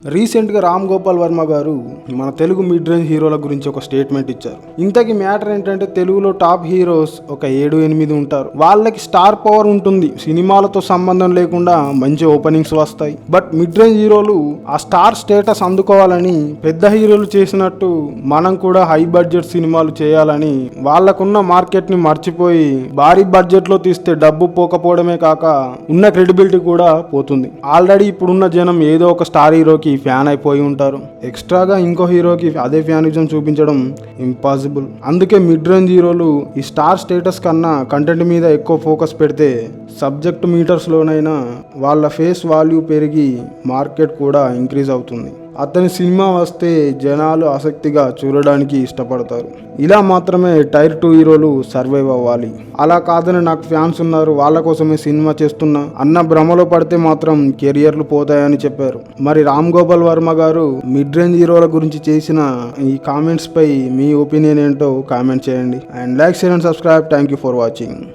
రీసెంట్గా రామ్ గోపాల్ వర్మ గారు మన తెలుగు మిడ్ రేంజ్ హీరోల గురించి ఒక స్టేట్మెంట్ ఇచ్చారు. ఇంతకీ మ్యాటర్ ఏంటంటే తెలుగులో టాప్ హీరోస్ ఒక 7-8 ఉంటారు. వాళ్ళకి స్టార్ పవర్ ఉంటుంది, సినిమాలతో సంబంధం లేకుండా మంచి ఓపెనింగ్స్ వస్తాయి. బట్ మిడ్ రేంజ్ హీరోలు ఆ స్టార్ స్టేటస్ అందుకోవాలని పెద్ద హీరోలు చేసినట్టు మనం కూడా హై బడ్జెట్ సినిమాలు చేయాలని వాళ్ళకున్న మార్కెట్ ని మర్చిపోయి భారీ బడ్జెట్ లో తీస్తే డబ్బు పోకపోవడమే కాక ఉన్న క్రెడిబిలిటీ కూడా పోతుంది. ఆల్రెడీ ఇప్పుడున్న జనం ఏదో ఒక స్టార్ హీరోకి ఫ్యాన్ అయిపోయి ఉంటారు. ఎక్స్ట్రాగా ఇంకో హీరోకి అదే ఫ్యానిజం చూపించడం ఇంపాసిబుల్. అందుకే మిడ్ రేంజ్ హీరోలు ఈ స్టార్ స్టేటస్ కన్నా కంటెంట్ మీద ఎక్కువ ఫోకస్ పెడితే సబ్జెక్ట్ మీటర్స్ లోనైనా వాళ్ళ ఫేస్ వాల్యూ పెరిగి మార్కెట్ కూడా ఇంక్రీజ్ అవుతుంది. అతని సినిమా వస్తే జనాలు ఆసక్తిగా చూడడానికి ఇష్టపడతారు. ఇలా మాత్రమే టైర్ 2 హీరోలు సర్వైవ్ అవ్వాలి. అలా కాదని నాకు ఫ్యాన్స్ ఉన్నారు, వాళ్ళ కోసమే సినిమా చేస్తున్నా అన్న భ్రమలో పడితే మాత్రం కెరియర్లు పోతాయని చెప్పారు. మరి రామ్ గోపాల్ వర్మ గారు మిడ్ రేంజ్ హీరోల గురించి చేసిన ఈ కామెంట్స్ పై మీ ఒపీనియన్ ఏంటో కామెంట్ చేయండి. And like, share and subscribe. Thank you for watching.